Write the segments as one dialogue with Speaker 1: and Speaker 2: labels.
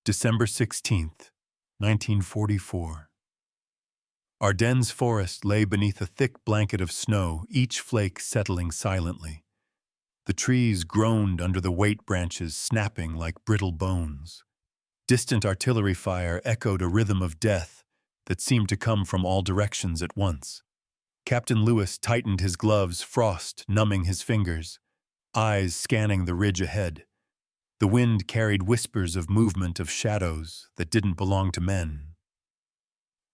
Speaker 1: December 16th, 1944. Ardennes forest lay beneath a thick blanket of snow, each flake settling silently. The trees groaned under the weight branches, snapping like brittle bones. Distant artillery fire echoed a rhythm of death that seemed to come from all directions at once. Captain Lewis tightened his gloves, frost numbing his fingers, eyes scanning the ridge ahead. The wind carried whispers of movement of shadows that didn't belong to men.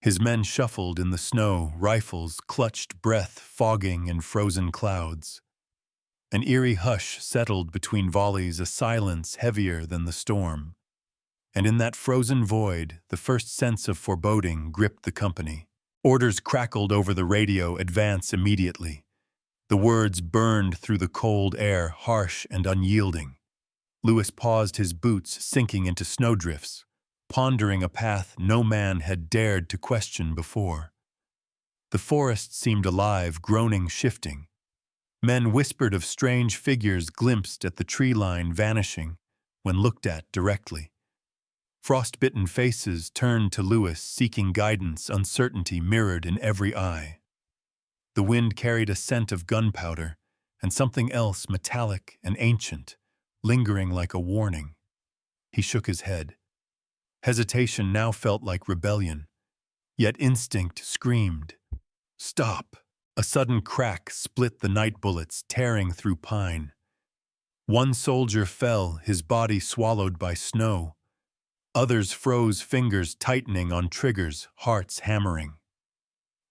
Speaker 1: His men shuffled in the snow, rifles clutched, breath fogging in frozen clouds. An eerie hush settled between volleys, a silence heavier than the storm. And in that frozen void, the first sense of foreboding gripped the company. Orders crackled over the radio, advance immediately. The words burned through the cold air, harsh and unyielding. Lewis paused, his boots sinking into snowdrifts, pondering a path no man had dared to question before. The forest seemed alive, groaning, shifting. Men whispered of strange figures glimpsed at the tree line, vanishing when looked at directly. Frostbitten faces turned to Lewis, seeking guidance, uncertainty mirrored in every eye. The wind carried a scent of gunpowder and something else, metallic and ancient, lingering like a warning. He shook his head. Hesitation now felt like rebellion, yet instinct screamed, "Stop!" A sudden crack split the night bullets, tearing through pine. One soldier fell, his body swallowed by snow. Others froze, fingers tightening on triggers, hearts hammering.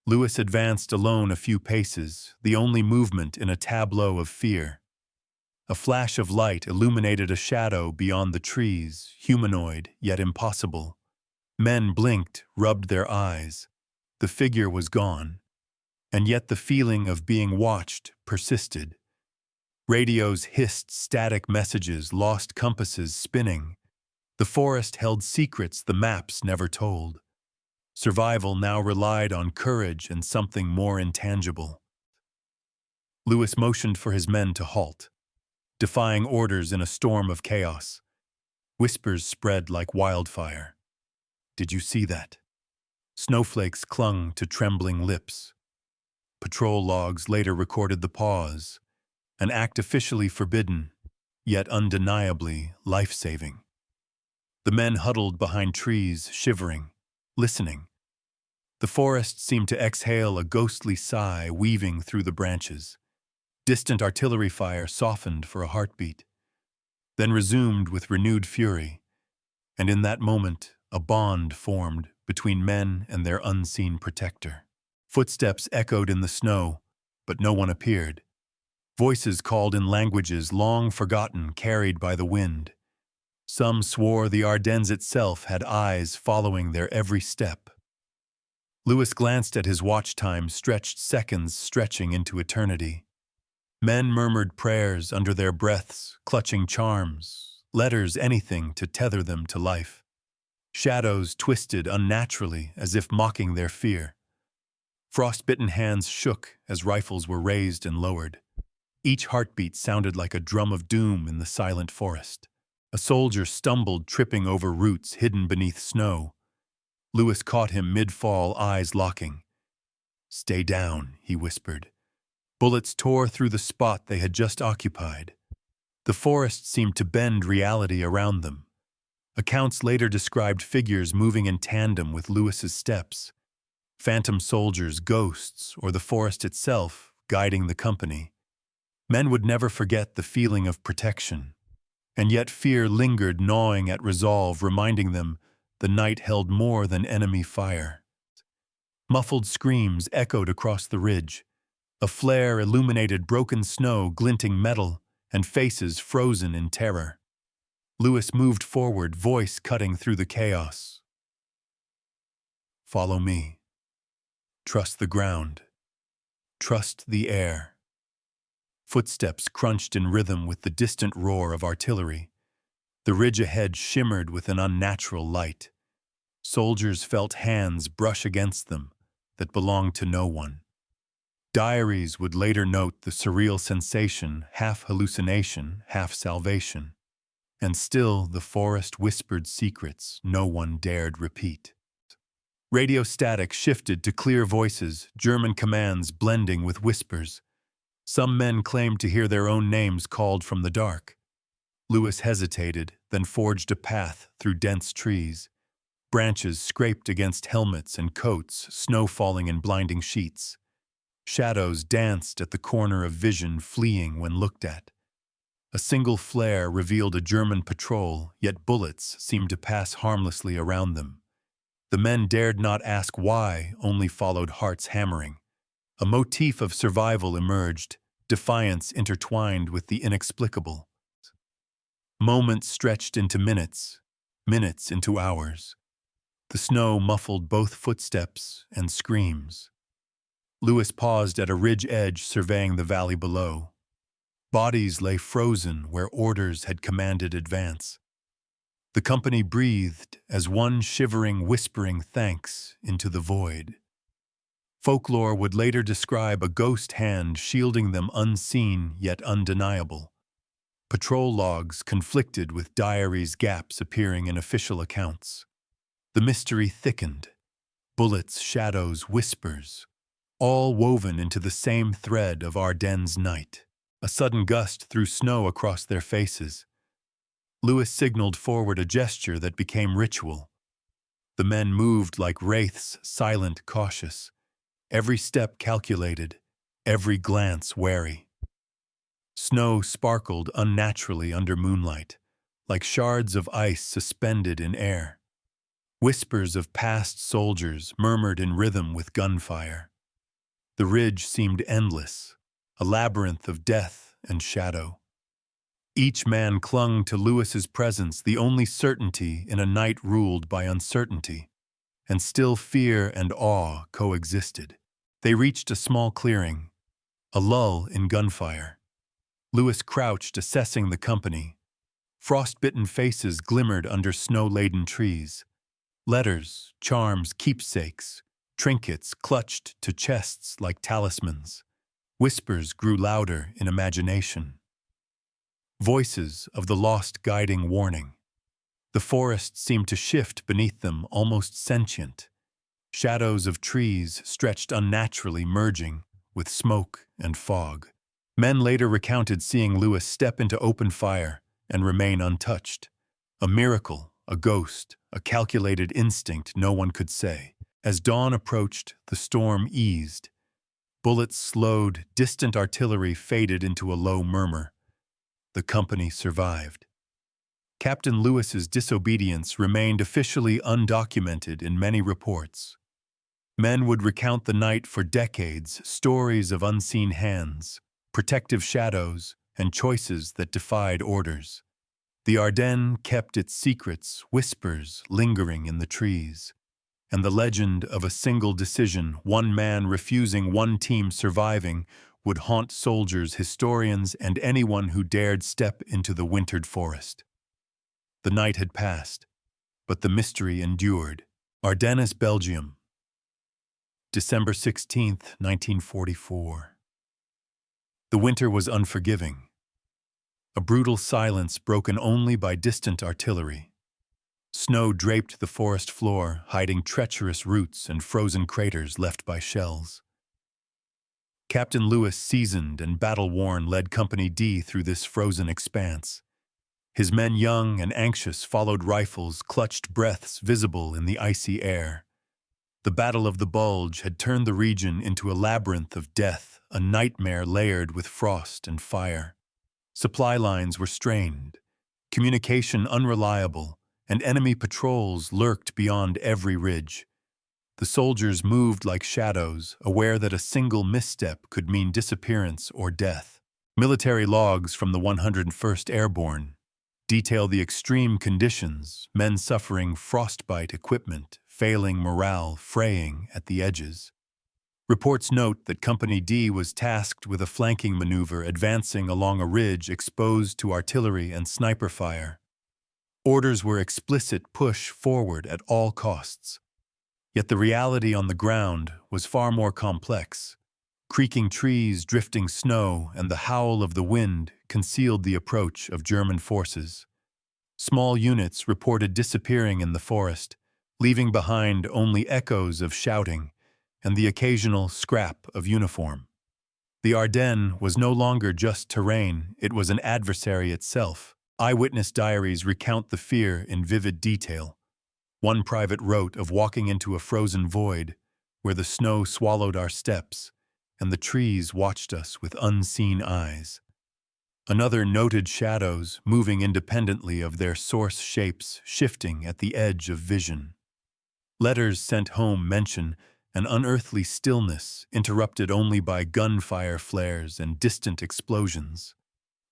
Speaker 1: Lewis advanced alone a few paces, the only movement in a tableau of fear. A flash of light illuminated a shadow beyond the trees, humanoid yet impossible. Men blinked, rubbed their eyes. The figure was gone, and yet the feeling of being watched persisted. Radios hissed static messages, lost compasses spinning. The forest held secrets the maps never told. Survival now relied on courage and something more intangible. Lewis motioned for his men to halt, defying orders in a storm of chaos. Whispers spread like wildfire. "Did you see that?" Snowflakes clung to trembling lips. Patrol logs later recorded the pause, an act officially forbidden, yet undeniably life-saving. The men huddled behind trees, shivering, listening. The forest seemed to exhale a ghostly sigh, weaving through the branches. Distant artillery fire softened for a heartbeat, then resumed with renewed fury, and in that moment a bond formed between men and their unseen protector. Footsteps echoed in the snow, but no one appeared. Voices called in languages long forgotten, carried by the wind. Some swore the Ardennes itself had eyes following their every step. Lewis glanced at his watch time, stretched seconds stretching into eternity. Men murmured prayers under their breaths, clutching charms, letters, anything to tether them to life. Shadows twisted unnaturally as if mocking their fear. Frostbitten hands shook as rifles were raised and lowered. Each heartbeat sounded like a drum of doom in the silent forest. A soldier stumbled, tripping over roots hidden beneath snow. Lewis caught him mid-fall, eyes locking. "Stay down," he whispered. Bullets tore through the spot they had just occupied. The forest seemed to bend reality around them. Accounts later described figures moving in tandem with Lewis's steps. Phantom soldiers, ghosts, or the forest itself guiding the company. Men would never forget the feeling of protection. And yet fear lingered, gnawing at resolve, reminding them the night held more than enemy fire. Muffled screams echoed across the ridge. A flare illuminated broken snow, glinting metal, and faces frozen in terror. Lewis moved forward, voice cutting through the chaos. "Follow me. Trust the ground. Trust the air." Footsteps crunched in rhythm with the distant roar of artillery. The ridge ahead shimmered with an unnatural light. Soldiers felt hands brush against them that belonged to no one. Diaries would later note the surreal sensation, half hallucination, half salvation. And still the forest whispered secrets no one dared repeat. Radio static shifted to clear voices, German commands blending with whispers. Some men claimed to hear their own names called from the dark. Lewis hesitated, then forged a path through dense trees. Branches scraped against helmets and coats, snow falling in blinding sheets. Shadows danced at the corner of vision, fleeing when looked at. A single flare revealed a German patrol, yet bullets seemed to pass harmlessly around them. The men dared not ask why, only followed hearts hammering. A motif of survival emerged, defiance intertwined with the inexplicable. Moments stretched into minutes, minutes into hours. The snow muffled both footsteps and screams. Lewis paused at a ridge edge, surveying the valley below. Bodies lay frozen where orders had commanded advance. The company breathed as one shivering, whispering thanks into the void. Folklore would later describe a ghost hand shielding them, unseen yet undeniable. Patrol logs conflicted with diaries, gaps appearing in official accounts. The mystery thickened. Bullets, shadows, whispers, all woven into the same thread of Ardennes night. A sudden gust threw snow across their faces. Lewis signaled forward, a gesture that became ritual. The men moved like wraiths, silent, cautious. Every step calculated, every glance wary. Snow sparkled unnaturally under moonlight, like shards of ice suspended in air. Whispers of past soldiers murmured in rhythm with gunfire. The ridge seemed endless, a labyrinth of death and shadow. Each man clung to Lewis's presence, the only certainty in a night ruled by uncertainty. And still fear and awe coexisted. They reached a small clearing, a lull in gunfire. Lewis crouched, assessing the company. Frost-bitten faces glimmered under snow-laden trees. Letters, charms, keepsakes, trinkets clutched to chests like talismans. Whispers grew louder in imagination. Voices of the lost guiding warning. The forest seemed to shift beneath them, almost sentient. Shadows of trees stretched unnaturally, merging with smoke and fog. Men later recounted seeing Lewis step into open fire and remain untouched. A miracle, a ghost, a calculated instinct, no one could say. As dawn approached, the storm eased. Bullets slowed, distant artillery faded into a low murmur. The company survived. Captain Lewis's disobedience remained officially undocumented in many reports. Men would recount the night for decades, stories of unseen hands, protective shadows, and choices that defied orders. The Ardennes kept its secrets, whispers lingering in the trees. And the legend of a single decision, one man refusing, one team surviving, would haunt soldiers, historians, and anyone who dared step into the wintered forest. The night had passed, but the mystery endured. Ardennes, Belgium, December 16, 1944. The winter was unforgiving. A brutal silence broken only by distant artillery. Snow draped the forest floor, hiding treacherous roots and frozen craters left by shells. Captain Lewis, seasoned and battle-worn, led Company D through this frozen expanse. His men, young and anxious, followed rifles, clutched breaths visible in the icy air. The Battle of the Bulge had turned the region into a labyrinth of death, a nightmare layered with frost and fire. Supply lines were strained, communication unreliable, and enemy patrols lurked beyond every ridge. The soldiers moved like shadows, aware that a single misstep could mean disappearance or death. Military logs from the 101st Airborne detail the extreme conditions, men suffering frostbite, equipment failing, morale fraying at the edges. Reports note that Company D was tasked with a flanking maneuver, advancing along a ridge exposed to artillery and sniper fire. Orders were explicit: push forward at all costs. Yet the reality on the ground was far more complex. Creaking trees, drifting snow, and the howl of the wind concealed the approach of German forces. Small units reported disappearing in the forest, leaving behind only echoes of shouting and the occasional scrap of uniform. The Ardennes was no longer just terrain, it was an adversary itself. Eyewitness diaries recount the fear in vivid detail. One private wrote of walking into a frozen void, where the snow swallowed our steps, and the trees watched us with unseen eyes. Another noted shadows moving independently of their source shapes, shifting at the edge of vision. Letters sent home mention an unearthly stillness interrupted only by gunfire flares and distant explosions.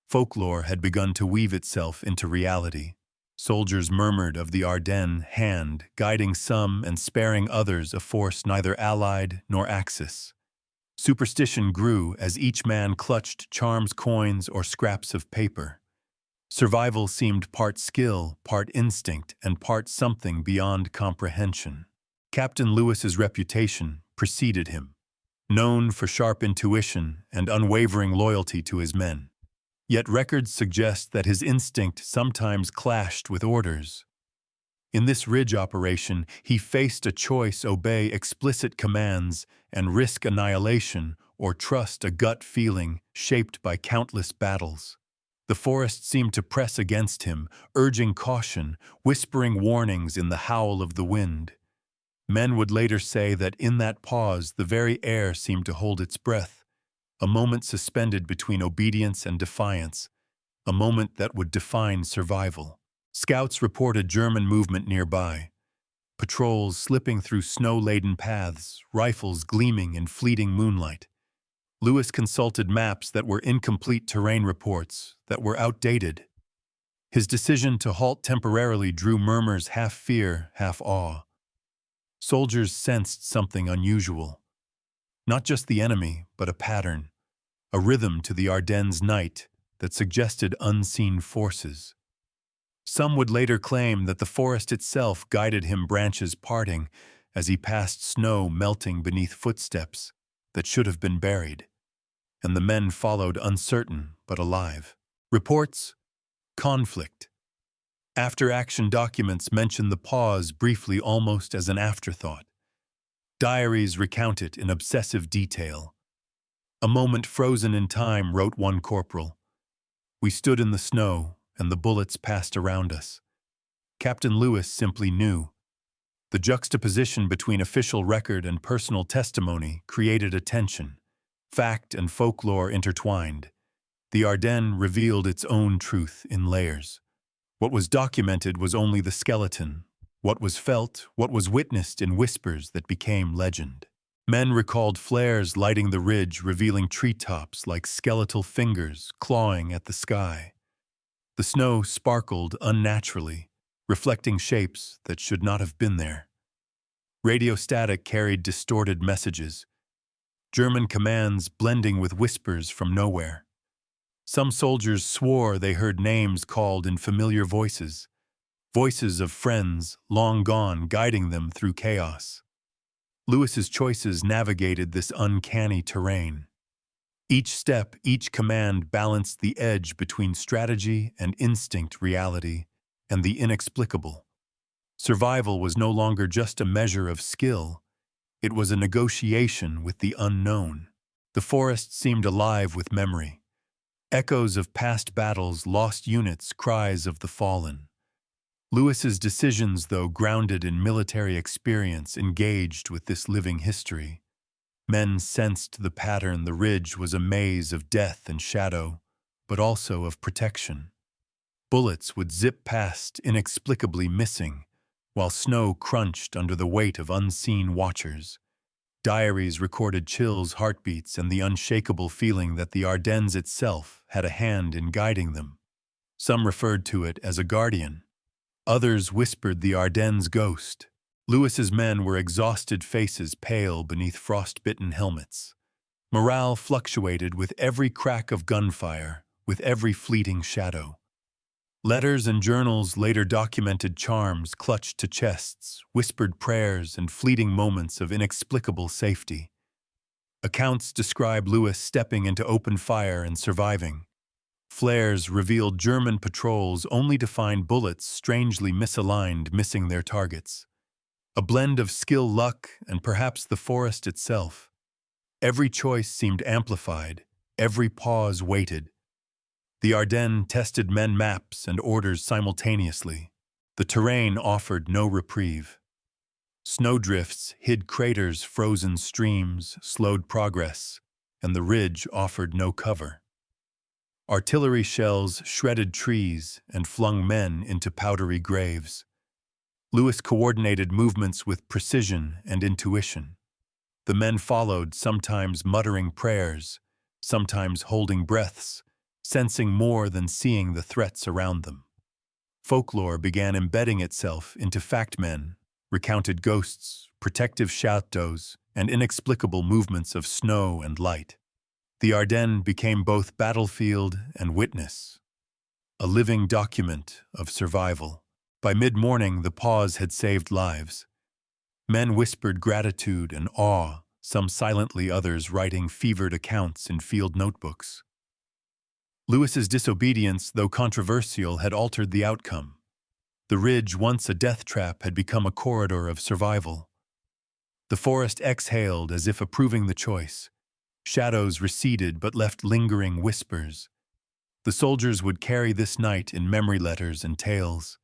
Speaker 1: Folklore had begun to weave itself into reality. Soldiers murmured of the Ardennes hand, guiding some and sparing others a force neither allied nor Axis. Superstition grew as each man clutched charms, coins, or scraps of paper. Survival seemed part skill, part instinct, and part something beyond comprehension. Captain Lewis's reputation preceded him, known for sharp intuition and unwavering loyalty to his men. Yet records suggest that his instinct sometimes clashed with orders. In this ridge operation, he faced a choice: obey explicit commands and risk annihilation, or trust a gut feeling shaped by countless battles. The forest seemed to press against him, urging caution, whispering warnings in the howl of the wind. Men would later say that in that pause, the very air seemed to hold its breath, a moment suspended between obedience and defiance, a moment that would define survival. Scouts reported German movement nearby, patrols slipping through snow-laden paths, rifles gleaming in fleeting moonlight. Lewis consulted maps that were incomplete, terrain reports that were outdated. His decision to halt temporarily drew murmurs, half fear, half awe. Soldiers sensed something unusual. Not just the enemy, but a pattern, a rhythm to the Ardennes night that suggested unseen forces. Some would later claim that the forest itself guided him, branches parting as he passed snow melting beneath footsteps that should have been buried, and the men followed uncertain but alive. Reports, conflict. After-action documents mention the pause briefly, almost as an afterthought. Diaries recount it in obsessive detail. "A moment frozen in time," wrote one corporal. "We stood in the snow, and the bullets passed around us." Captain Lewis simply knew. The juxtaposition between official record and personal testimony created a tension. Fact and folklore intertwined. The Ardennes revealed its own truth in layers. What was documented was only the skeleton. What was felt, what was witnessed in whispers that became legend. Men recalled flares lighting the ridge, revealing treetops like skeletal fingers clawing at the sky. The snow sparkled unnaturally, reflecting shapes that should not have been there. Radio static carried distorted messages, German commands blending with whispers from nowhere. Some soldiers swore they heard names called in familiar voices, voices of friends long gone guiding them through chaos. Lewis's choices navigated this uncanny terrain. Each step, each command balanced the edge between strategy and instinct, reality and the inexplicable. Survival was no longer just a measure of skill, it was a negotiation with the unknown. The forest seemed alive with memory. Echoes of past battles, lost units, cries of the fallen. Lewis's decisions, though grounded in military experience, engaged with this living history. Men sensed the pattern. The ridge was a maze of death and shadow, but also of protection. Bullets would zip past, inexplicably missing, while snow crunched under the weight of unseen watchers. Diaries recorded chills, heartbeats, and the unshakable feeling that the Ardennes itself had a hand in guiding them. Some referred to it as a guardian. Others whispered the Ardennes' ghost. Lewis's men were exhausted faces, pale beneath frost-bitten helmets. Morale fluctuated with every crack of gunfire, with every fleeting shadow. Letters and journals later documented charms clutched to chests, whispered prayers, and fleeting moments of inexplicable safety. Accounts describe Lewis stepping into open fire and surviving, Flares revealed German patrols only to find bullets strangely misaligned, missing their targets. A blend of skill, luck, and perhaps the forest itself. Every choice seemed amplified, every pause weighted. The Ardennes tested men maps and orders simultaneously. The terrain offered no reprieve. Snowdrifts hid craters, frozen streams slowed progress, and the ridge offered no cover. Artillery shells shredded trees and flung men into powdery graves. Lewis coordinated movements with precision and intuition. The men followed, sometimes muttering prayers, sometimes holding breaths, sensing more than seeing the threats around them. Folklore began embedding itself into factmen, recounted ghosts, protective shadows, and inexplicable movements of snow and light. The Ardennes became both battlefield and witness, a living document of survival. By mid-morning, the pause had saved lives. Men whispered gratitude and awe, some silently, others writing fevered accounts in field notebooks. Lewis's disobedience, though controversial, had altered the outcome. The ridge, once a death trap, had become a corridor of survival. The forest exhaled as if approving the choice. Shadows receded but left lingering whispers. The soldiers would carry this night in memory letters and tales,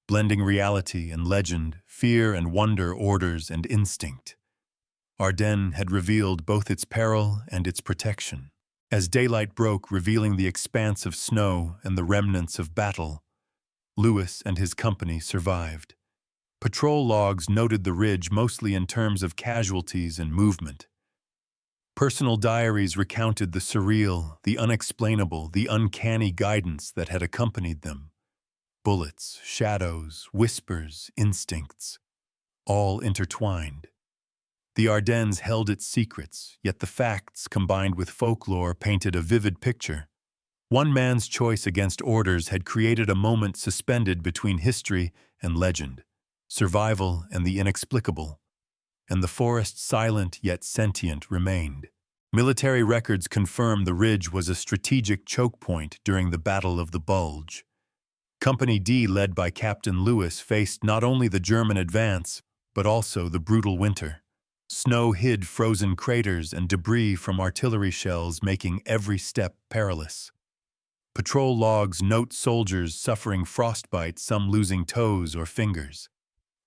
Speaker 1: blending reality and legend, fear and wonder, orders and instinct. Ardennes had revealed both its peril and its protection. As daylight broke, revealing the expanse of snow and the remnants of battle, Lewis and his company survived. Patrol logs noted the ridge mostly in terms of casualties and movement. Personal diaries recounted the surreal, the unexplainable, the uncanny guidance that had accompanied them. Bullets, shadows, whispers, instincts, all intertwined. The Ardennes held its secrets, yet the facts, combined with folklore, painted a vivid picture. One man's choice against orders had created a moment suspended between history and legend, survival and the inexplicable. And the forest, silent yet sentient, remained. Military records confirm the ridge was a strategic choke point during the Battle of the Bulge. Company D, led by Captain Lewis, faced not only the German advance, but also the brutal winter. Snow hid frozen craters and debris from artillery shells, making every step perilous. Patrol logs note soldiers suffering frostbite, some losing toes or fingers.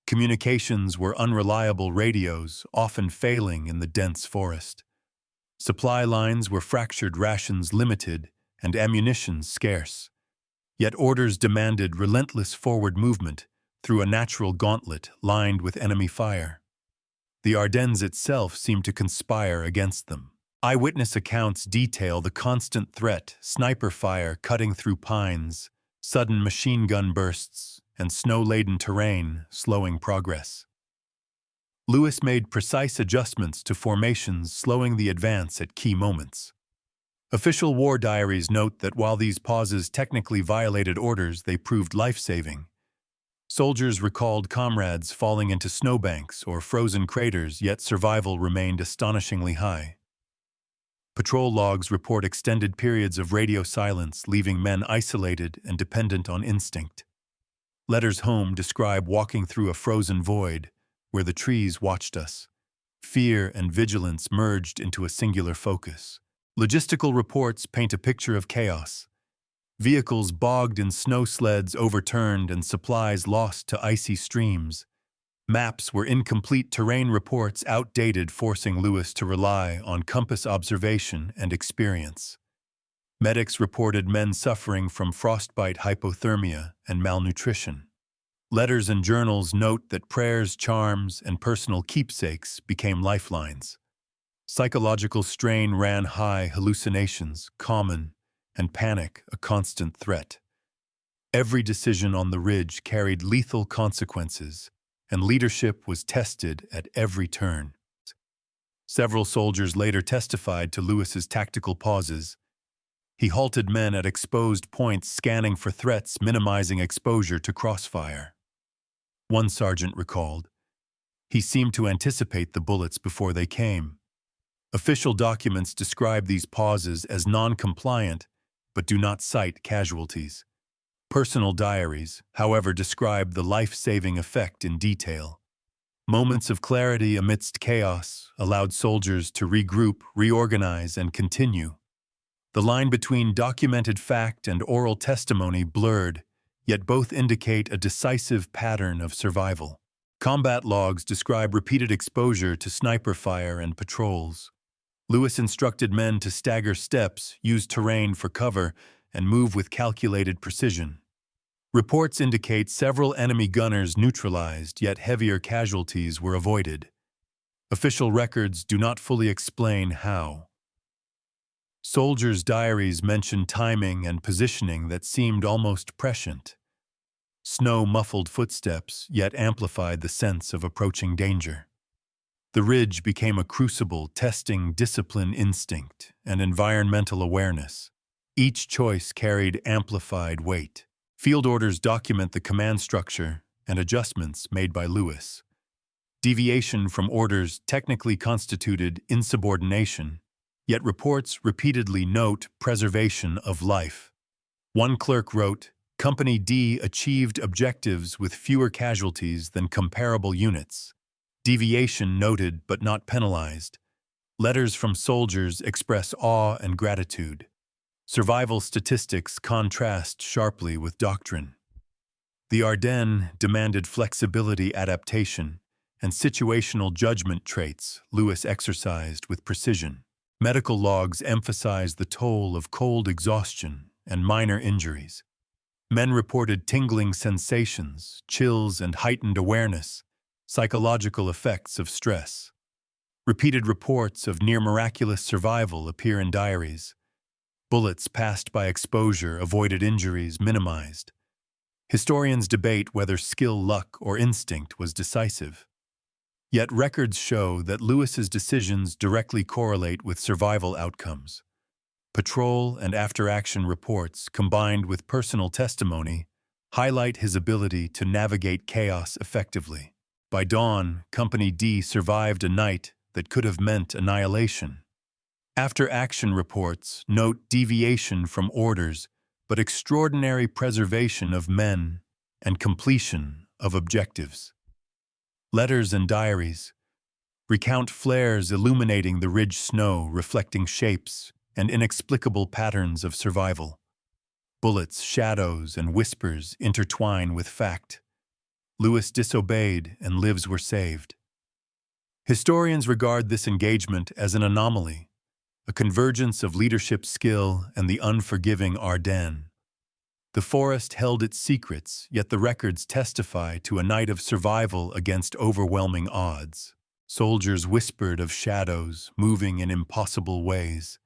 Speaker 1: Communications were unreliable, radios often failing in the dense forest. Supply lines were fractured, rations limited, and ammunition scarce. Yet orders demanded relentless forward movement through a natural gauntlet lined with enemy fire. The Ardennes itself seemed to conspire against them. Eyewitness accounts detail the constant threat: sniper fire cutting through pines, sudden machine gun bursts, and snow-laden terrain slowing progress. Lewis made precise adjustments to formations, slowing the advance at key moments. Official war diaries note that while these pauses technically violated orders, they proved life-saving. Soldiers recalled comrades falling into snowbanks or frozen craters, yet survival remained astonishingly high. Patrol logs report extended periods of radio silence, leaving men isolated and dependent on instinct. Letters home describe walking through a frozen void where the trees watched us. Fear and vigilance merged into a singular focus. Logistical reports paint a picture of chaos. Vehicles bogged in snow, sleds overturned, and supplies lost to icy streams. Maps were incomplete, terrain reports outdated, forcing Lewis to rely on compass observation and experience. Medics reported men suffering from frostbite, hypothermia, and malnutrition. Letters and journals note that prayers, charms, and personal keepsakes became lifelines. Psychological strain ran high, hallucinations common, and panic a constant threat. Every decision on the ridge carried lethal consequences, and leadership was tested at every turn. Several soldiers later testified to Lewis's tactical pauses. He halted men at exposed points, scanning for threats, minimizing exposure to crossfire. One sergeant recalled, "He seemed to anticipate the bullets before they came." Official documents describe these pauses as non-compliant but do not cite casualties. Personal diaries, however, describe the life-saving effect in detail. Moments of clarity amidst chaos allowed soldiers to regroup, reorganize, and continue. The line between documented fact and oral testimony blurred, yet both indicate a decisive pattern of survival. Combat logs describe repeated exposure to sniper fire and patrols. Lewis instructed men to stagger steps, use terrain for cover, and move with calculated precision. Reports indicate several enemy gunners neutralized, yet heavier casualties were avoided. Official records do not fully explain how. Soldiers' diaries mention timing and positioning that seemed almost prescient. Snow muffled footsteps, yet amplified the sense of approaching danger. The ridge became a crucible testing discipline instinct and environmental awareness. Each choice carried amplified weight. Field orders document the command structure and adjustments made by Lewis. Deviation from orders technically constituted insubordination, yet reports repeatedly note preservation of life. One clerk wrote, "Company D achieved objectives with fewer casualties than comparable units. Deviation noted but not penalized. Letters from soldiers express awe and gratitude. Survival statistics contrast sharply with doctrine." The Ardennes demanded flexibility, adaptation, and situational judgment traits Lewis exercised with precision. Medical logs emphasize the toll of cold exhaustion and minor injuries. Men reported tingling sensations, chills, and heightened awareness, psychological effects of stress. Repeated reports of near-miraculous survival appear in diaries. Bullets passed by exposure, avoided injuries minimized. Historians debate whether skill, luck, or instinct was decisive. Yet records show that Lewis's decisions directly correlate with survival outcomes. Patrol and after-action reports, combined with personal testimony, highlight his ability to navigate chaos effectively. By dawn, Company D survived a night that could have meant annihilation. After-action reports note deviation from orders, but extraordinary preservation of men and completion of objectives. Letters and diaries recount flares illuminating the ridge snow, reflecting shapes and inexplicable patterns of survival. Bullets, shadows, and whispers intertwine with fact. Lewis disobeyed and lives were saved. Historians regard this engagement as an anomaly, a convergence of leadership skill and the unforgiving Ardennes. The forest held its secrets, yet the records testify to a night of survival against overwhelming odds. Soldiers whispered of shadows moving in impossible ways,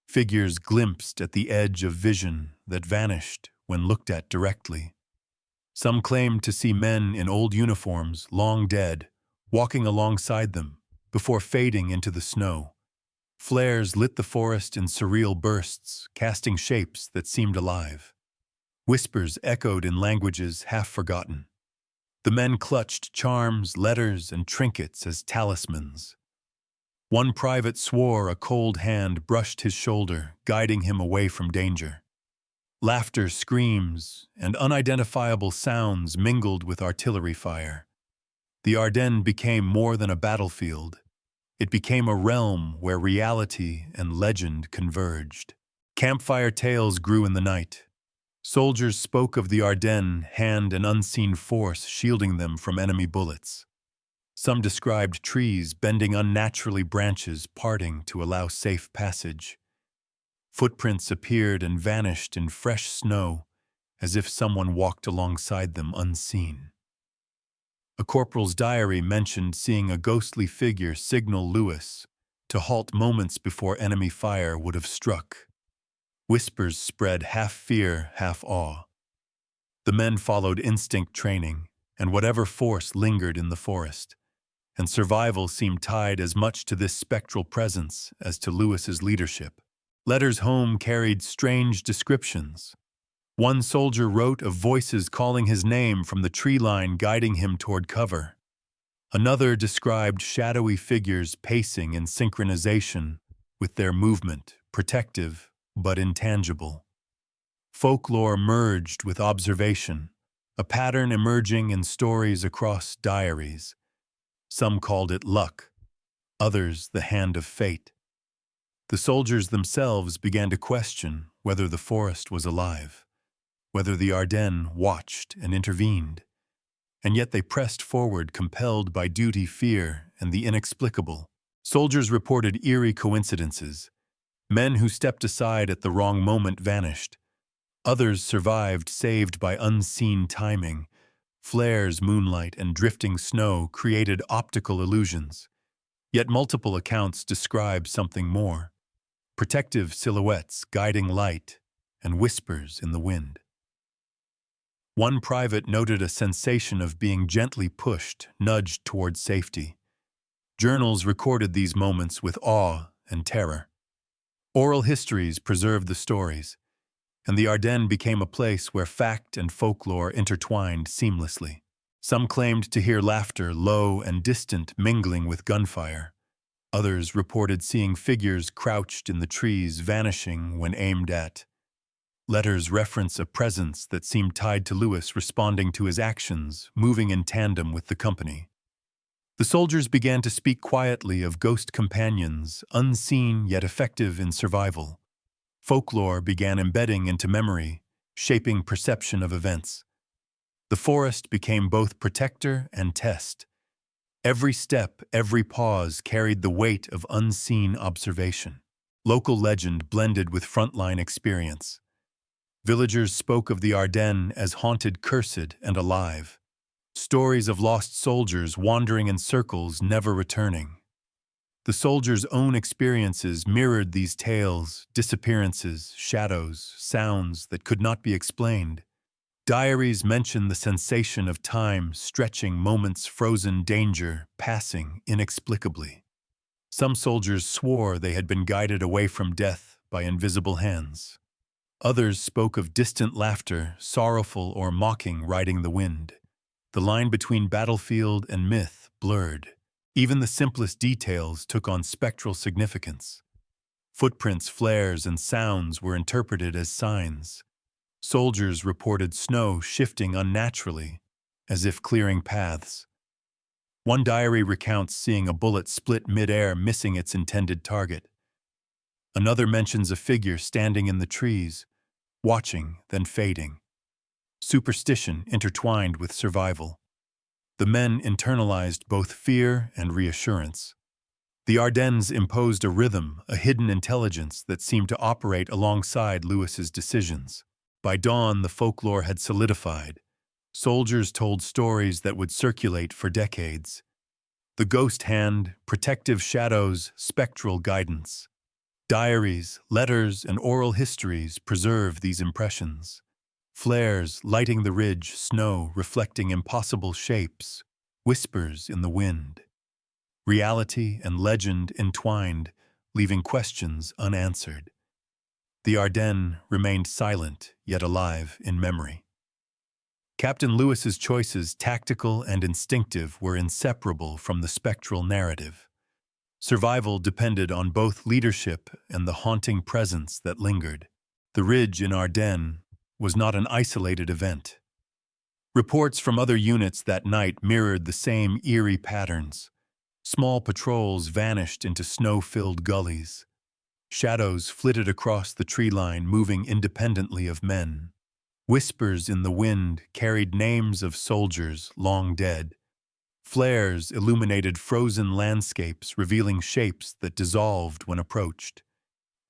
Speaker 1: figures glimpsed at the edge of vision that vanished when looked at directly. Some claimed to see men in old uniforms, long dead, walking alongside them before fading into the snow. Flares lit the forest in surreal bursts, casting shapes that seemed alive. Whispers echoed in languages half forgotten. The men clutched charms, letters, and trinkets as talismans. One private swore a cold hand brushed his shoulder, guiding him away from danger. Laughter, screams, and unidentifiable sounds mingled with artillery fire. The Ardennes became more than a battlefield. It became a realm where reality and legend converged. Campfire tales grew in the night. Soldiers spoke of the Ardennes hand an unseen force shielding them from enemy bullets. Some described trees bending unnaturally, branches parting to allow safe passage. Footprints appeared and vanished in fresh snow, as if someone walked alongside them unseen. A corporal's diary mentioned seeing a ghostly figure signal Lewis to halt moments before enemy fire would have struck. Whispers spread, half fear, half awe. The men followed instinct training and whatever force lingered in the forest, and survival seemed tied as much to this spectral presence as to Lewis's leadership. Letters home carried strange descriptions. One soldier wrote of voices calling his name from the tree line, guiding him toward cover. Another described shadowy figures pacing in synchronization with their movement, protective but intangible. Folklore merged with observation, a pattern emerging in stories across diaries. Some called it luck, others the hand of fate. The soldiers themselves began to question whether the forest was alive, whether the Ardennes watched and intervened. And yet they pressed forward, compelled by duty, fear, and the inexplicable. Soldiers reported eerie coincidences. Men who stepped aside at the wrong moment vanished. Others survived, saved by unseen timing. Flares, moonlight, and drifting snow created optical illusions. Yet multiple accounts describe something more: protective silhouettes, guiding light, and whispers in the wind. One private noted a sensation of being gently pushed, nudged toward safety. Journals recorded these moments with awe and terror. Oral histories preserved the stories, and the Ardennes became a place where fact and folklore intertwined seamlessly. Some claimed to hear laughter, low and distant, mingling with gunfire. Others reported seeing figures crouched in the trees, vanishing when aimed at. Letters reference a presence that seemed tied to Lewis, responding to his actions, moving in tandem with the company. The soldiers began to speak quietly of ghost companions, unseen yet effective in survival. Folklore began embedding into memory, shaping perception of events. The forest became both protector and test. Every step, every pause carried the weight of unseen observation. Local legend blended with frontline experience. Villagers spoke of the Ardennes as haunted, cursed, and alive. Stories of lost soldiers wandering in circles, never returning. The soldiers' own experiences mirrored these tales: disappearances, shadows, sounds that could not be explained. Diaries mention the sensation of time stretching, moments frozen, danger passing inexplicably. Some soldiers swore they had been guided away from death by invisible hands. Others spoke of distant laughter, sorrowful or mocking, riding the wind. The line between battlefield and myth blurred. Even the simplest details took on spectral significance. Footprints, flares, and sounds were interpreted as signs. Soldiers reported snow shifting unnaturally, as if clearing paths. One diary recounts seeing a bullet split mid-air, missing its intended target. Another mentions a figure standing in the trees, watching, then fading. Superstition intertwined with survival. The men internalized both fear and reassurance. The Ardennes imposed a rhythm, a hidden intelligence that seemed to operate alongside Lewis's decisions. By dawn, the folklore had solidified. Soldiers told stories that would circulate for decades. The ghost hand, protective shadows, spectral guidance. Diaries, letters, and oral histories preserve these impressions. Flares lighting the ridge, snow reflecting impossible shapes, whispers in the wind. Reality and legend entwined, leaving questions unanswered. The Ardennes remained silent, yet alive in memory. Captain Lewis's choices, tactical and instinctive, were inseparable from the spectral narrative. Survival depended on both leadership and the haunting presence that lingered. The ridge in Ardennes was not an isolated event. Reports from other units that night mirrored the same eerie patterns. Small patrols vanished into snow-filled gullies. Shadows flitted across the tree line, moving independently of men. Whispers in the wind carried names of soldiers long dead. Flares illuminated frozen landscapes, revealing shapes that dissolved when approached.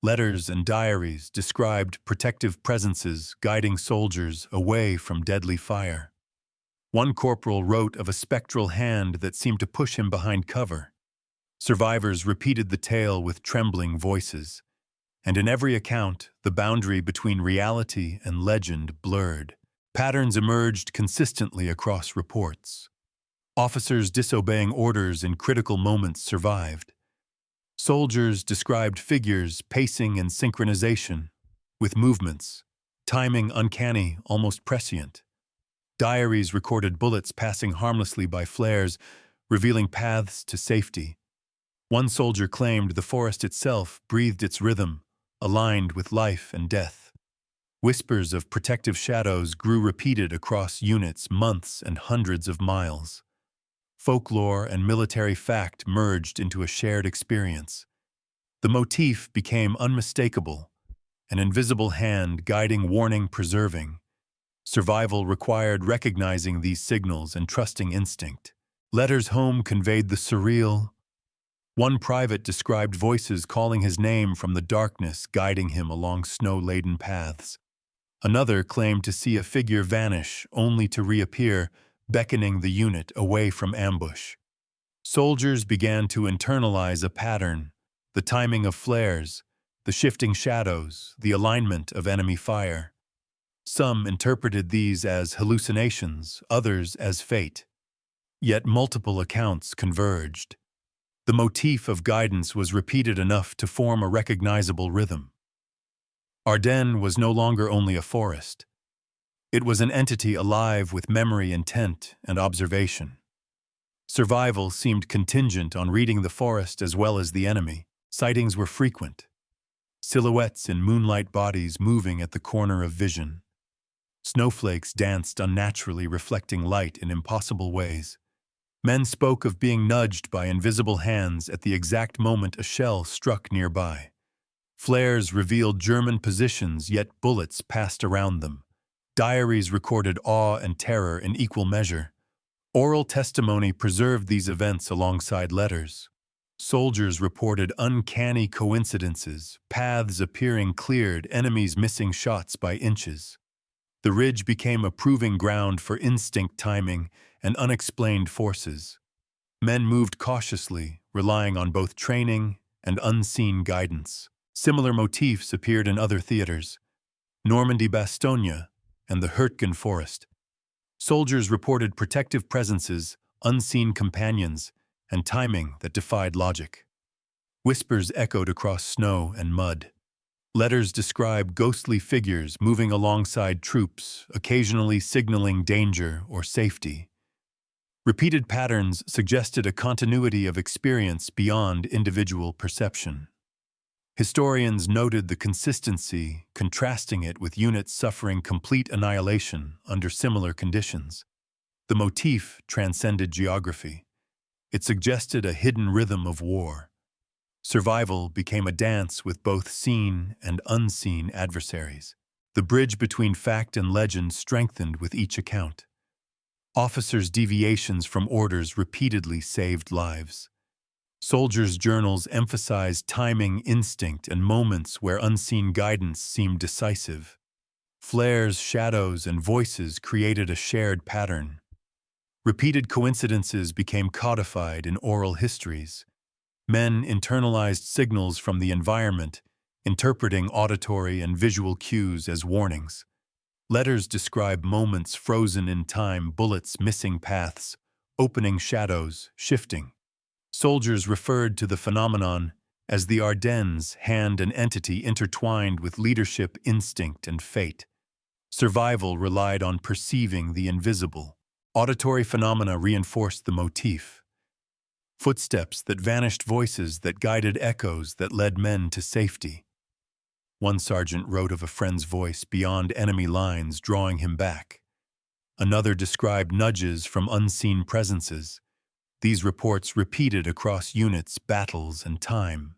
Speaker 1: Letters and diaries described protective presences guiding soldiers away from deadly fire. One corporal wrote of a spectral hand that seemed to push him behind cover. Survivors repeated the tale with trembling voices, and in every account, the boundary between reality and legend blurred. Patterns emerged consistently across reports. Officers disobeying orders in critical moments survived. Soldiers described figures pacing in synchronization, with movements, timing uncanny, almost prescient. Diaries recorded bullets passing harmlessly by flares, revealing paths to safety. One soldier claimed the forest itself breathed its rhythm, aligned with life and death. Whispers of protective shadows grew repeated across units, months, and hundreds of miles. Folklore and military fact merged into a shared experience. The motif became unmistakable, an invisible hand guiding, warning, preserving. Survival required recognizing these signals and trusting instinct. Letters home conveyed the surreal. One private described voices calling his name from the darkness, guiding him along snow-laden paths. Another claimed to see a figure vanish, only to reappear, beckoning the unit away from ambush. Soldiers began to internalize a pattern: the timing of flares, the shifting shadows, the alignment of enemy fire. Some interpreted these as hallucinations, others as fate. Yet multiple accounts converged. The motif of guidance was repeated enough to form a recognizable rhythm. Ardennes was no longer only a forest. It was an entity alive with memory, intent, and observation. Survival seemed contingent on reading the forest as well as the enemy. Sightings were frequent. Silhouettes in moonlight bodies moving at the corner of vision. Snowflakes danced unnaturally, reflecting light in impossible ways. Men spoke of being nudged by invisible hands at the exact moment a shell struck nearby. Flares revealed German positions, yet bullets passed around them. Diaries recorded awe and terror in equal measure. Oral testimony preserved these events alongside letters. Soldiers reported uncanny coincidences, paths appearing cleared, enemies missing shots by inches. The ridge became a proving ground for instinct, timing, and unexplained forces. Men moved cautiously, relying on both training and unseen guidance. Similar motifs appeared in other theaters: Normandy, Bastogne, and the Hurtgen Forest. Soldiers reported protective presences, unseen companions, and timing that defied logic. Whispers echoed across snow and mud. Letters described ghostly figures moving alongside troops, occasionally signaling danger or safety. Repeated patterns suggested a continuity of experience beyond individual perception. Historians noted the consistency, contrasting it with units suffering complete annihilation under similar conditions. The motif transcended geography. It suggested a hidden rhythm of war. Survival became a dance with both seen and unseen adversaries. The bridge between fact and legend strengthened with each account. Officers' deviations from orders repeatedly saved lives. Soldiers' journals emphasized timing, instinct, and moments where unseen guidance seemed decisive. Flares, shadows, and voices created a shared pattern. Repeated coincidences became codified in oral histories. Men internalized signals from the environment, interpreting auditory and visual cues as warnings. Letters describe moments frozen in time, bullets missing paths, opening shadows, shifting. Soldiers referred to the phenomenon as the Ardennes, hand and entity intertwined with leadership, instinct, and fate. Survival relied on perceiving the invisible. Auditory phenomena reinforced the motif. Footsteps that vanished, voices that guided, echoes that led men to safety. One sergeant wrote of a friend's voice beyond enemy lines, drawing him back. Another described nudges from unseen presences. These reports repeated across units, battles, and time.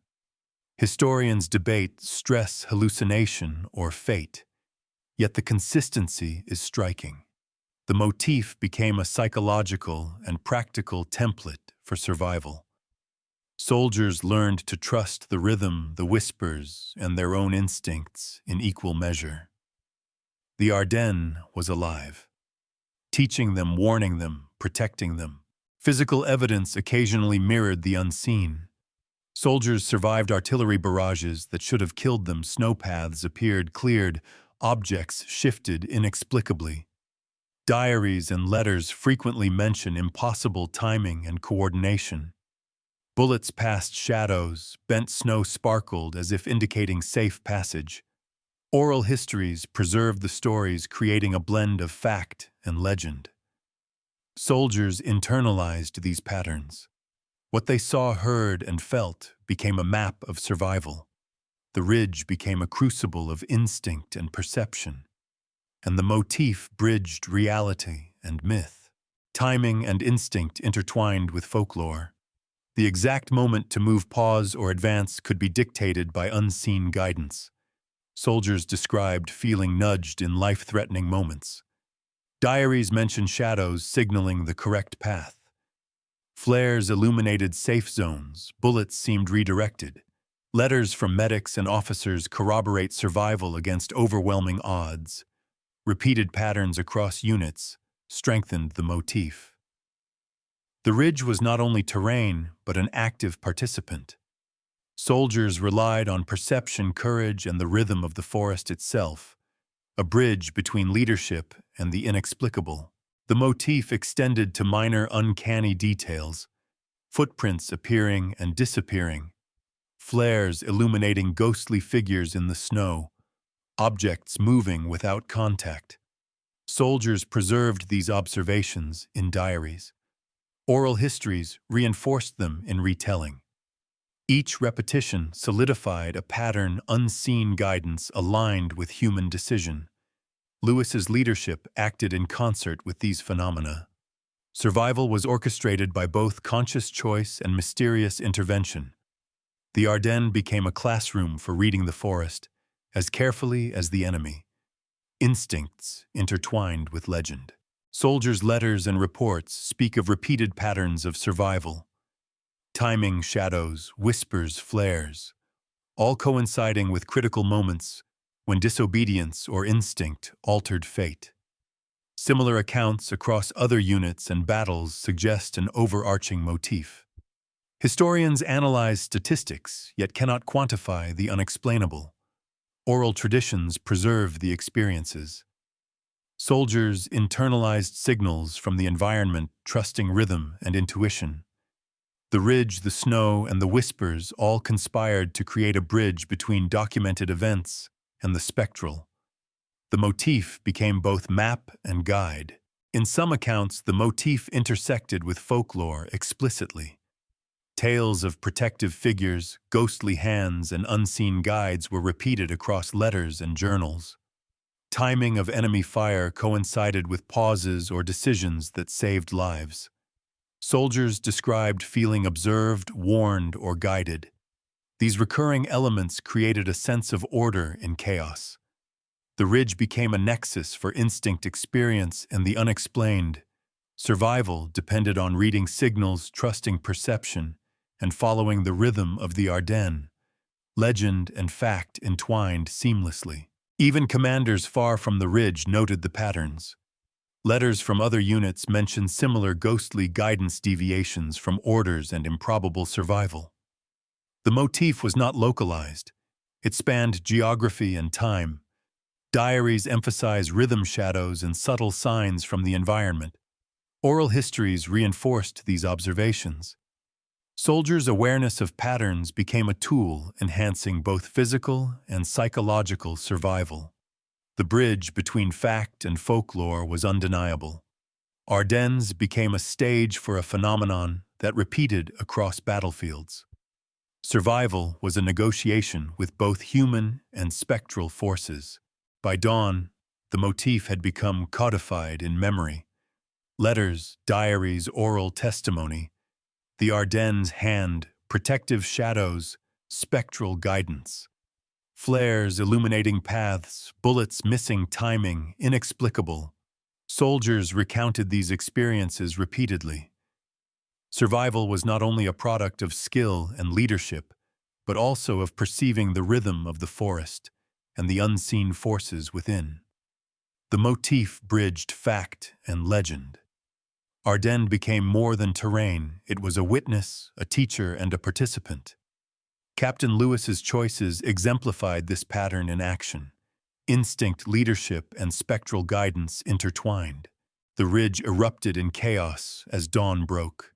Speaker 1: Historians debate stress, hallucination, or fate. Yet the consistency is striking. The motif became a psychological and practical template for survival. Soldiers learned to trust the rhythm, the whispers, and their own instincts in equal measure. The Ardennes was alive, teaching them, warning them, protecting them. Physical evidence occasionally mirrored the unseen. Soldiers survived artillery barrages that should have killed them. Snowpaths appeared cleared, objects shifted inexplicably. Diaries and letters frequently mention impossible timing and coordination. Bullets passed shadows, bent snow sparkled as if indicating safe passage. Oral histories preserved the stories, creating a blend of fact and legend. Soldiers internalized these patterns. What they saw, heard, and felt became a map of survival. The ridge became a crucible of instinct and perception, and the motif bridged reality and myth. Timing and instinct intertwined with folklore. The exact moment to move, pause, or advance could be dictated by unseen guidance. Soldiers described feeling nudged in life-threatening moments. Diaries mention shadows signaling the correct path. Flares illuminated safe zones, bullets seemed redirected. Letters from medics and officers corroborate survival against overwhelming odds. Repeated patterns across units strengthened the motif. The ridge was not only terrain, but an active participant. Soldiers relied on perception, courage, and the rhythm of the forest itself, a bridge between leadership and the inexplicable. The motif extended to minor, uncanny details, footprints appearing and disappearing, flares illuminating ghostly figures in the snow, objects moving without contact. Soldiers preserved these observations in diaries. Oral histories reinforced them in retelling. Each repetition solidified a pattern, unseen guidance aligned with human decision. Lewis's leadership acted in concert with these phenomena. Survival was orchestrated by both conscious choice and mysterious intervention. The Ardennes became a classroom for reading the forest as carefully as the enemy. Instincts intertwined with legend. Soldiers' letters and reports speak of repeated patterns of survival. Timing, shadows, whispers, flares, all coinciding with critical moments when disobedience or instinct altered fate. Similar accounts across other units and battles suggest an overarching motif. Historians analyze statistics, yet cannot quantify the unexplainable. Oral traditions preserve the experiences. Soldiers internalized signals from the environment, trusting rhythm and intuition. The ridge, the snow, and the whispers all conspired to create a bridge between documented events and the spectral. The motif became both map and guide. In some accounts, the motif intersected with folklore explicitly. Tales of protective figures, ghostly hands, and unseen guides were repeated across letters and journals. Timing of enemy fire coincided with pauses or decisions that saved lives. Soldiers described feeling observed, warned, or guided. These recurring elements created a sense of order in chaos. The ridge became a nexus for instinct, experience, and the unexplained. Survival depended on reading signals, trusting perception, and following the rhythm of the Ardennes. Legend and fact entwined seamlessly. Even commanders far from the ridge noted the patterns. Letters from other units mention similar ghostly guidance deviations from orders and improbable survival. The motif was not localized. It spanned geography and time. Diaries emphasize rhythm, shadows, and subtle signs from the environment. Oral histories reinforced these observations. Soldiers' awareness of patterns became a tool enhancing both physical and psychological survival. The bridge between fact and folklore was undeniable. Ardennes became a stage for a phenomenon that repeated across battlefields. Survival was a negotiation with both human and spectral forces. By dawn, the motif had become codified in memory. Letters, diaries, oral testimony. The Ardennes' hand, protective shadows, spectral guidance. Flares illuminating paths, bullets missing timing, inexplicable. Soldiers recounted these experiences repeatedly. Survival was not only a product of skill and leadership, but also of perceiving the rhythm of the forest and the unseen forces within. The motif bridged fact and legend. Ardennes became more than terrain. It was a witness, a teacher, and a participant. Captain Lewis's choices exemplified this pattern in action. Instinct, leadership, and spectral guidance intertwined. The ridge erupted in chaos as dawn broke.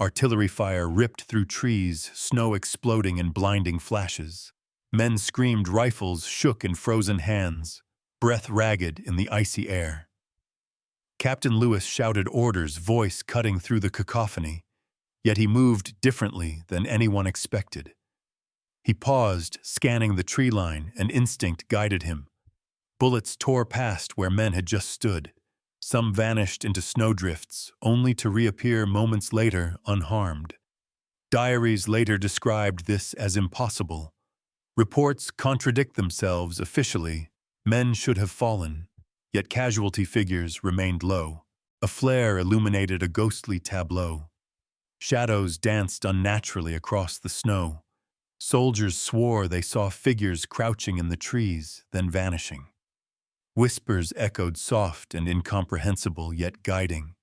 Speaker 1: Artillery fire ripped through trees, snow exploding in blinding flashes. Men screamed, rifles shook in frozen hands, breath ragged in the icy air. Captain Lewis shouted orders, voice cutting through the cacophony, yet he moved differently than anyone expected. He paused, scanning the tree line, and instinct guided him. Bullets tore past where men had just stood. Some vanished into snowdrifts, only to reappear moments later unharmed. Diaries later described this as impossible. Reports contradict themselves officially. Men should have fallen, yet casualty figures remained low. A flare illuminated a ghostly tableau. Shadows danced unnaturally across the snow. Soldiers swore they saw figures crouching in the trees, then vanishing. Whispers echoed soft and incomprehensible, yet guiding.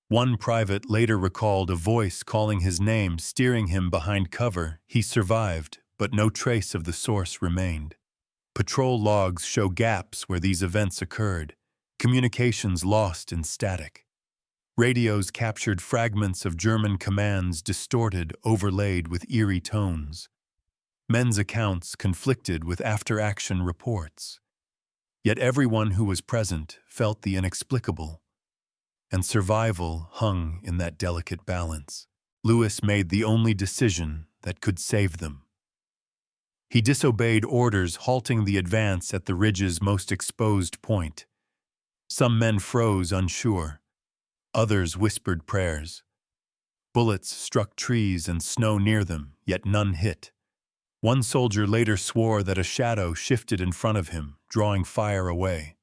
Speaker 1: One private later recalled a voice calling his name, steering him behind cover. He survived, but no trace of the source remained. Patrol logs show gaps where these events occurred, communications lost in static. Radios captured fragments of German commands, distorted, overlaid with eerie tones. Men's accounts conflicted with after-action reports. Yet everyone who was present felt the inexplicable, and survival hung in that delicate balance. Lewis made the only decision that could save them. He disobeyed orders, halting the advance at the ridge's most exposed point. Some men froze unsure. Others whispered prayers. Bullets struck trees and snow near them, yet none hit. One soldier later swore that a shadow shifted in front of him, drawing fire away.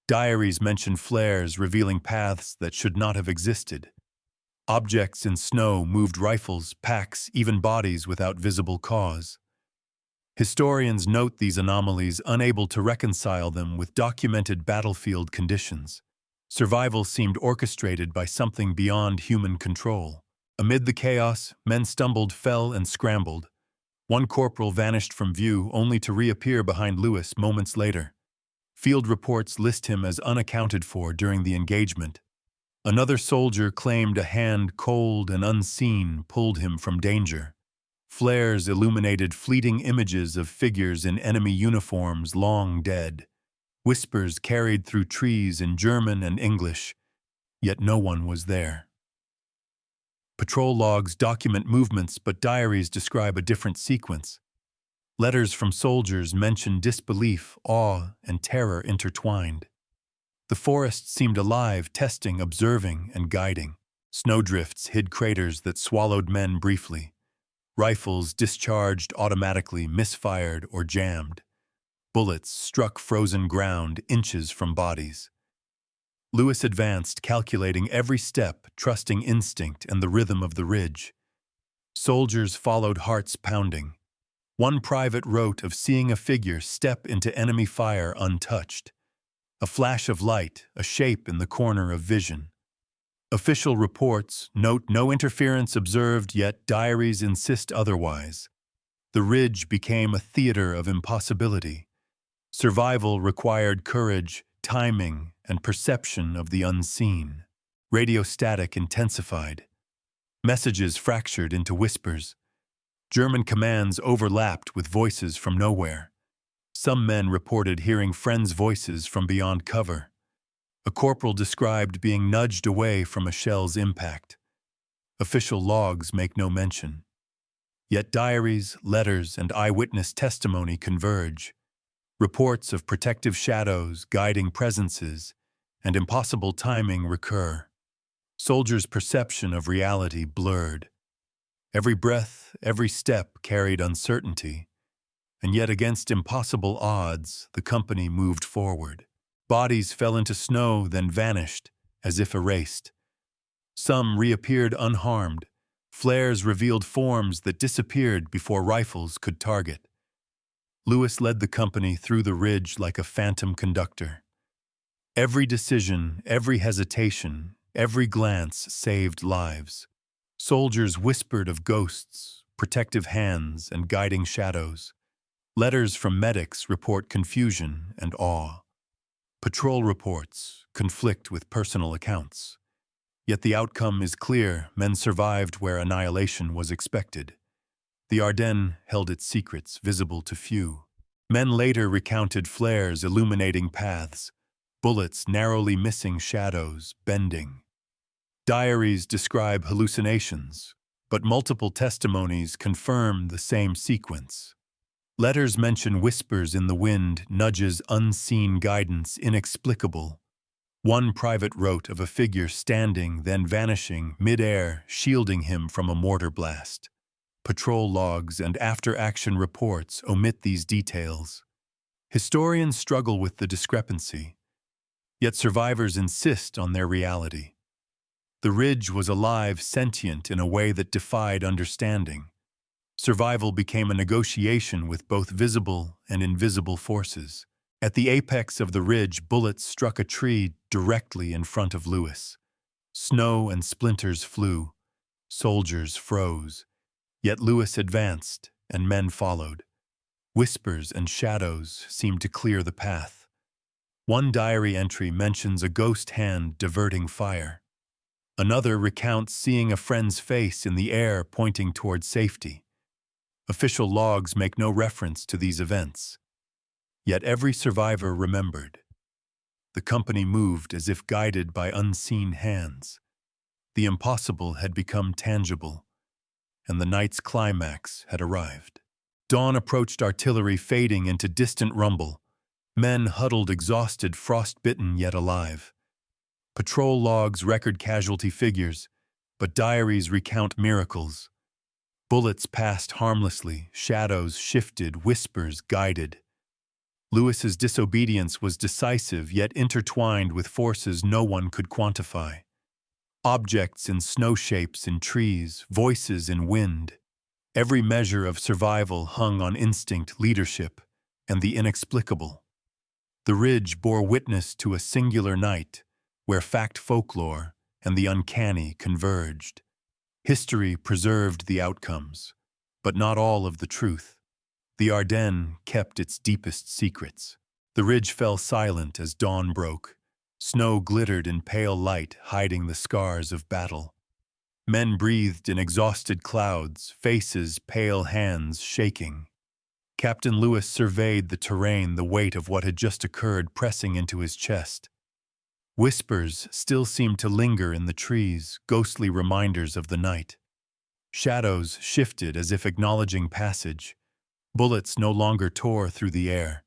Speaker 1: Diaries mention flares revealing paths that should not have existed. Objects in snow moved rifles, packs, even bodies without visible cause. Historians note these anomalies, unable to reconcile them with documented battlefield conditions. Survival seemed orchestrated by something beyond human control. Amid the chaos, men stumbled, fell, and scrambled. One corporal vanished from view, only to reappear behind Lewis moments later. Field reports list him as unaccounted for during the engagement. Another soldier claimed a hand, cold and unseen, pulled him from danger. Flares illuminated fleeting images of figures in enemy uniforms long dead. Whispers carried through trees in German and English, yet no one was there. Patrol logs document movements, but diaries describe a different sequence. Letters from soldiers mention disbelief, awe, and terror intertwined. The forest seemed alive, testing, observing, and guiding. Snowdrifts hid craters that swallowed men briefly. Rifles discharged automatically, misfired, or jammed. Bullets struck frozen ground inches from bodies. Lewis advanced, calculating every step, trusting instinct and the rhythm of the ridge. Soldiers followed, hearts pounding. One private wrote of seeing a figure step into enemy fire untouched. A flash of light, a shape in the corner of vision. Official reports note no interference observed, yet diaries insist otherwise. The ridge became a theater of impossibility. Survival required courage, timing, and perception of the unseen. Radio static intensified. Messages fractured into whispers. German commands overlapped with voices from nowhere. Some men reported hearing friends' voices from beyond cover. A corporal described being nudged away from a shell's impact. Official logs make no mention. Yet diaries, letters, and eyewitness testimony converge. Reports of protective shadows, guiding presences, and impossible timing recur. Soldiers' perception of reality blurred. Every breath, every step carried uncertainty, and yet against impossible odds, the company moved forward. Bodies fell into snow, then vanished, as if erased. Some reappeared unharmed. Flares revealed forms that disappeared before rifles could target. Lewis led the company through the ridge like a phantom conductor. Every decision, every hesitation, every glance saved lives. Soldiers whispered of ghosts, protective hands, and guiding shadows. Letters from medics report confusion and awe. Patrol reports conflict with personal accounts. Yet the outcome is clear: men survived where annihilation was expected. The Ardennes held its secrets, visible to few. Men later recounted flares illuminating paths, bullets narrowly missing shadows, bending. Diaries describe hallucinations, but multiple testimonies confirm the same sequence. Letters mention whispers in the wind, nudges, unseen guidance, inexplicable. One private wrote of a figure standing, then vanishing, mid-air, shielding him from a mortar blast. Patrol logs and after-action reports omit these details. Historians struggle with the discrepancy, yet survivors insist on their reality. The ridge was alive, sentient in a way that defied understanding. Survival became a negotiation with both visible and invisible forces. At the apex of the ridge, bullets struck a tree directly in front of Lewis. Snow and splinters flew. Soldiers froze. Yet Lewis advanced, and men followed. Whispers and shadows seemed to clear the path. One diary entry mentions a ghost hand diverting fire. Another recounts seeing a friend's face in the air pointing toward safety. Official logs make no reference to these events. Yet every survivor remembered. The company moved as if guided by unseen hands. The impossible had become tangible, and the night's climax had arrived. Dawn approached, artillery fading into distant rumble. Men huddled, exhausted, frostbitten yet alive. Patrol logs record casualty figures, but diaries recount miracles. Bullets passed harmlessly, shadows shifted, whispers guided. Lewis's disobedience was decisive yet intertwined with forces no one could quantify. Objects in snow shapes in trees, voices in wind. Every measure of survival hung on instinct, leadership, and the inexplicable. The ridge bore witness to a singular night where fact, folklore, and the uncanny converged. History preserved the outcomes, but not all of the truth. The Ardennes kept its deepest secrets. The ridge fell silent as dawn broke. Snow glittered in pale light, hiding the scars of battle. Men breathed in exhausted clouds, faces, pale hands shaking. Captain Lewis surveyed the terrain, the weight of what had just occurred pressing into his chest. Whispers still seemed to linger in the trees, ghostly reminders of the night. Shadows shifted as if acknowledging passage. Bullets no longer tore through the air.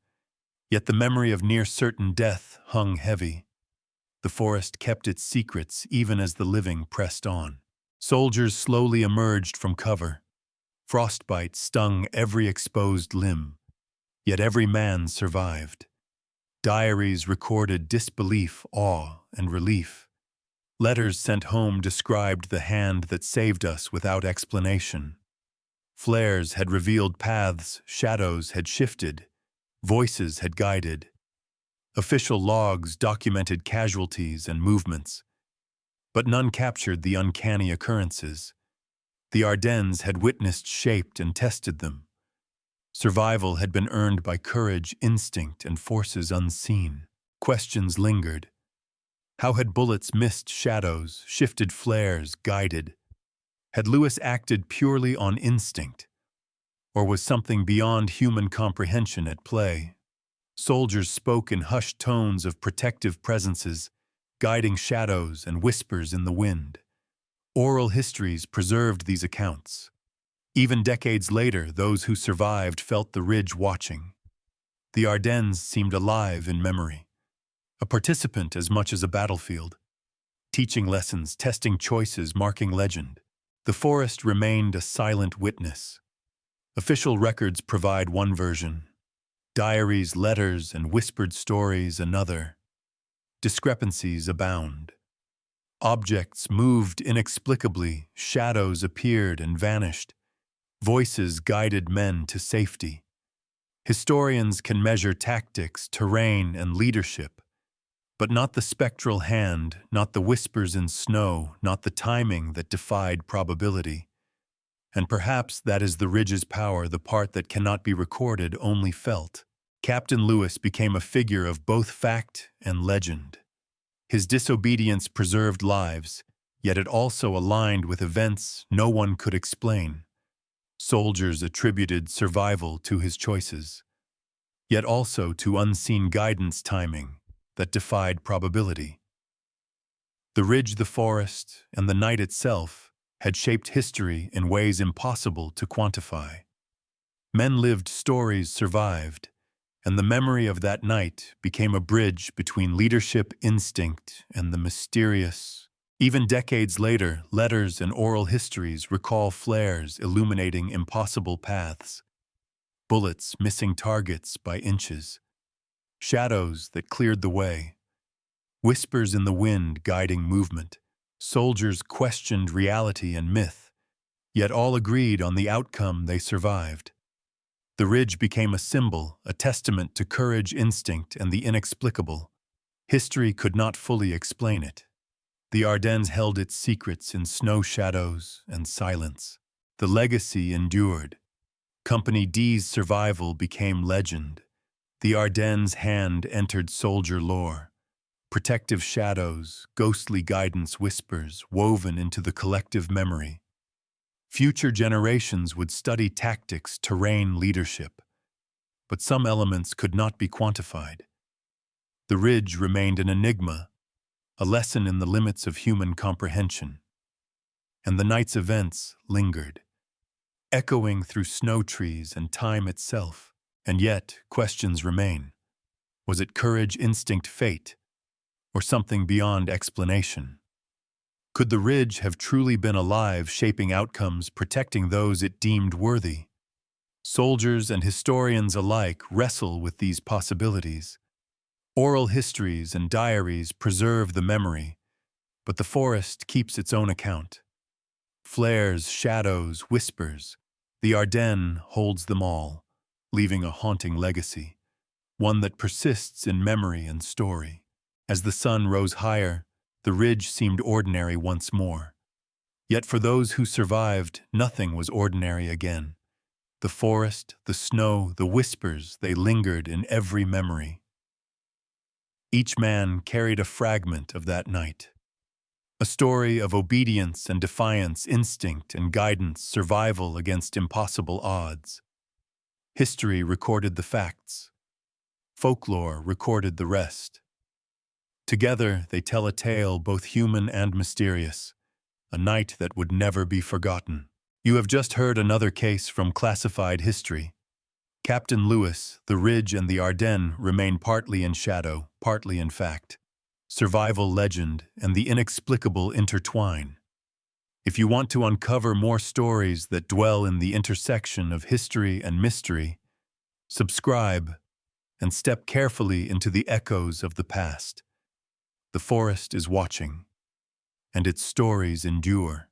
Speaker 1: Yet the memory of near-certain death hung heavy. The forest kept its secrets even as the living pressed on. Soldiers slowly emerged from cover. Frostbite stung every exposed limb. Yet every man survived. Diaries recorded disbelief, awe, and relief. Letters sent home described the hand that saved us without explanation. Flares had revealed paths, shadows had shifted, voices had guided. Official logs documented casualties and movements, but none captured the uncanny occurrences. The Ardennes had witnessed, shaped, and tested them. Survival had been earned by courage, instinct, and forces unseen. Questions lingered. How had bullets missed shadows, shifted flares, guided? Had Lewis acted purely on instinct? Or was something beyond human comprehension at play? Soldiers spoke in hushed tones of protective presences, guiding shadows and whispers in the wind. Oral histories preserved these accounts. Even decades later, those who survived felt the ridge watching. The Ardennes seemed alive in memory, a participant as much as a battlefield, teaching lessons, testing choices, marking legend. The forest remained a silent witness. Official records provide one version, diaries, letters, and whispered stories another. Discrepancies abound. Objects moved inexplicably, shadows appeared and vanished. Voices guided men to safety. Historians can measure tactics, terrain, and leadership, but not the spectral hand, not the whispers in snow, not the timing that defied probability. And perhaps that is the ridge's power, the part that cannot be recorded, only felt. Captain Lewis became a figure of both fact and legend. His disobedience preserved lives, yet it also aligned with events no one could explain. Soldiers attributed survival to his choices, yet also to unseen guidance timing that defied probability. The ridge, the forest, and the night itself had shaped history in ways impossible to quantify. Men lived, stories survived, and the memory of that night became a bridge between leadership instinct and the mysterious. Even decades later, letters and oral histories recall flares illuminating impossible paths, bullets missing targets by inches, shadows that cleared the way, whispers in the wind guiding movement. Soldiers questioned reality and myth, yet all agreed on the outcome. They survived. The ridge became a symbol, a testament to courage, instinct, and the inexplicable. History could not fully explain it. The Ardennes held its secrets in snow shadows and silence. The legacy endured. Company D's survival became legend. The Ardennes' hand entered soldier lore. Protective shadows, ghostly guidance whispers woven into the collective memory. Future generations would study tactics, terrain, leadership, but some elements could not be quantified. The ridge remained an enigma, a lesson in the limits of human comprehension. And the night's events lingered, echoing through snow trees and time itself. And yet, questions remain. Was it courage, instinct, fate, or something beyond explanation? Could the ridge have truly been alive, shaping outcomes, protecting those it deemed worthy? Soldiers and historians alike wrestle with these possibilities. Oral histories and diaries preserve the memory, but the forest keeps its own account. Flares, shadows, whispers, the Ardennes holds them all, leaving a haunting legacy, one that persists in memory and story. As the sun rose higher, the ridge seemed ordinary once more. Yet for those who survived, nothing was ordinary again. The forest, the snow, the whispers, they lingered in every memory. Each man carried a fragment of that night. A story of obedience and defiance, instinct and guidance, survival against impossible odds. History recorded the facts. Folklore recorded the rest. Together, they tell a tale both human and mysterious, a night that would never be forgotten. You have just heard another case from classified history. Captain Lewis, the ridge and the Ardennes remain partly in shadow, partly in fact. Survival legend and the inexplicable intertwine. If you want to uncover more stories that dwell in the intersection of history and mystery, subscribe and step carefully into the echoes of the past. The forest is watching, and its stories endure.